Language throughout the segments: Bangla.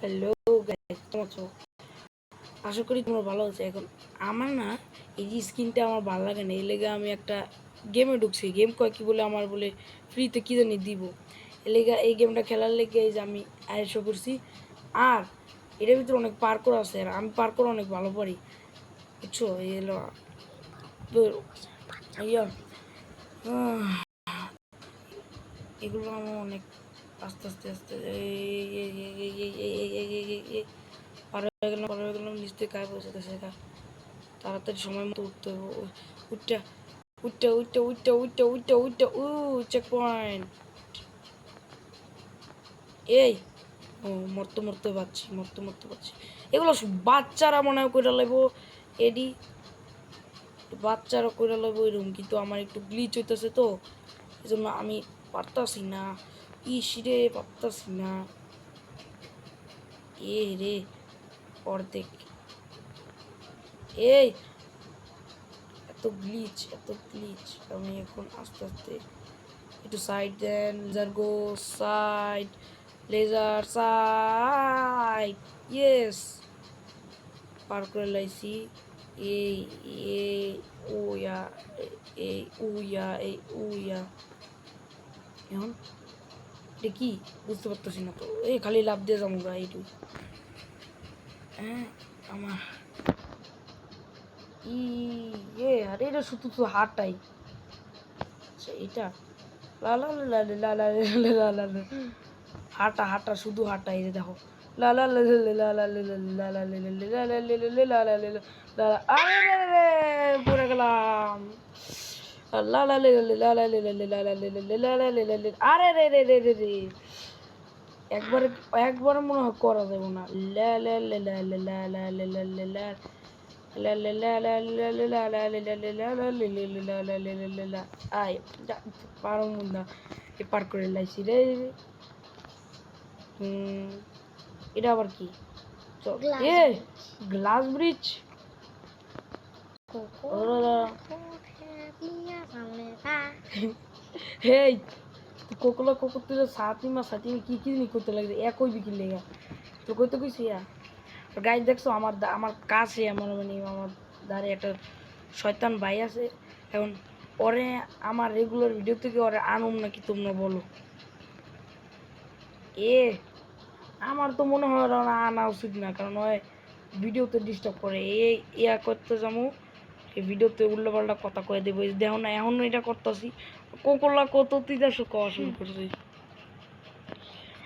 হ্যালো গাইস, কেমন আছো? আশা করি তোমরা ভালো আছো। এখন আমার না এই যে স্কিনটা আমার ভালো লাগে না, এই লেগে আমি একটা গেমে ঢুকছি। গেম কয় কি বলে আমার বলে ফ্রিতে কি জানি দিব, এই লেগে এই গেমটা খেলার লেগে এই যে আমি আয়োজন করছি। আর এটার ভিতরে অনেক পার্কর আছে, আর আমি পার্কর অনেক ভালো পারি, বুঝছো? এই হলো ইয়া এগুলো আমার অনেক আস্তে আস্তে আস্তে পার হয়ে গেলাম নিচ থেকে গায়ে পৌঁছাতে শেখা। তাড়াতাড়ি সময় মতো উঠতে হবে। উঠটা উঠটা উঠটা উঠটা উঠটা উঠটা উঠটা চেক পয়েন্ট। এই মরতে মরতে পারছি। এগুলো বাচ্চারা মনে হয় কইরা লাগবো, এডি বাচ্চারা কইরা লাগবো এরকম, কিন্তু আমার একটু গ্লিচ হইতেছে, তো এই জন্য আমি পারতাছি না। ইসিরে পারতাছি না। এ রে অর্ধেক। এই এত গ্লিচ। আমি এখন আস্তে আস্তে একটু সাইড দেন। লেজার গো সাইড, লেজার সাইড, ইয়েস পার করে লাইছি। এই এই উয়া এই উয়া এখন এটা কি বুঝতে পারতেছি না তো। এই খালি লাভ দিয়ে যাবো গা এইটু। হ্যাঁ আমার আরে এটা শুধু তো হারটাই। আচ্ছা এটা লা লা লা লা লা লা লা লা হাঁটা হাঁটা শুধু হাঁটা। এই যে দেখো লা লা লা লা লা লা লা লা লা লা লা লা লা লা লা। আরে পড়ে গেলাম। লা লা লা লা লা লা লা লা লা লা লা লা লা। আরে রে রে রে রে রে একবারে একবারে মনে হয় করা যাবে না। লা লা লা লা লা লা লা লা লা লা লা লা লা লা লা লা লা লা লা। আয় পারো না, এ পার করে লাইছি রে। এটা আবার কি? A glass bridge. Hey Kokola cocoa তুই সাথে কি কি নি করতে লাগবে একই বিকির লেগা তো কইতে কইছি। গাইজ দেখছো আমার আমার কাছে আমার মানে আমার ধারে একটা শয়তান ভাই আছে। এখন ওরে আমার রেগুলার ভিডিও থেকে ওরে আনুম নাকি তোমরা বলো? আমার তো মনে হয় ওরা আনা উচিত না, কারণ ওই ভিডিওতে ডিস্টার্ব করে। এই ইয়া করতে যাবো, এই ভিডিওতে উল্টোপাল্টা কথা কয়ে দেবো। দেখো না এখন এটা করতেছি, কোকোলা কত তিতাসো কওয়া শুরু করছি।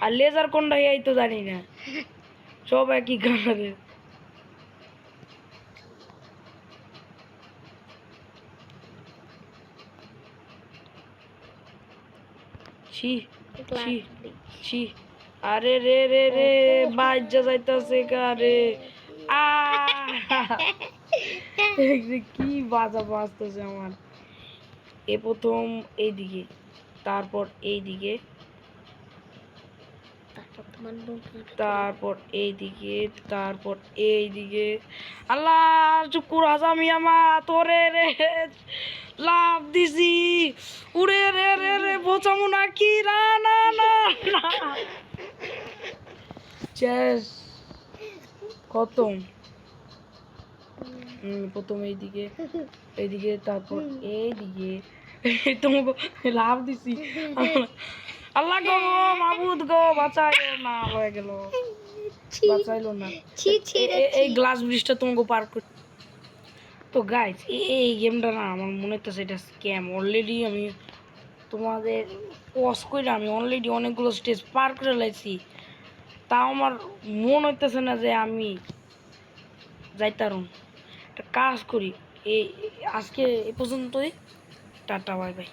আর লেজার কোনটা এই তো জানি না, সব একই কালারের। ছি ছি ছি আরে রে রে রে বাজ্যা যাইতাছে কারে। কি বাজা বাজতেছে আমার। এ প্রথম এইদিকে, তারপর এইদিকে, তারপর এইদিকে, তারপর এইদিকে। আল্লাহ চুপ করে হাসামি আমার তোরে রে লাভ দিছি। উড়ে রে রে রে বোঝামো নাকি? না না না না শেষ খতম। প্রথম এইদিকে এইদিকে, তারপর এইদিকে তোমাকে লাভ দিছি। আল্লাহ গো মাবুদ গো বাঁচাইলো না, হয়ে গেল বাঁচাইলো না। এই গ্লাস ব্রিজটা তোমাকে পার করে। তো গাইজ এই গেমটা না আমার মনে হচ্ছে এটা স্ক্যাম। অলরেডি আমি তোমাদের পজ করে আমি অলরেডি অনেকগুলো স্টেজ পার করে লাইছি, তাও আমার মনে হইতেছে না যে আমি যাইতারুম। একটা কাজ করি, এই আজকে এ পর্যন্তই। Tata bye bye.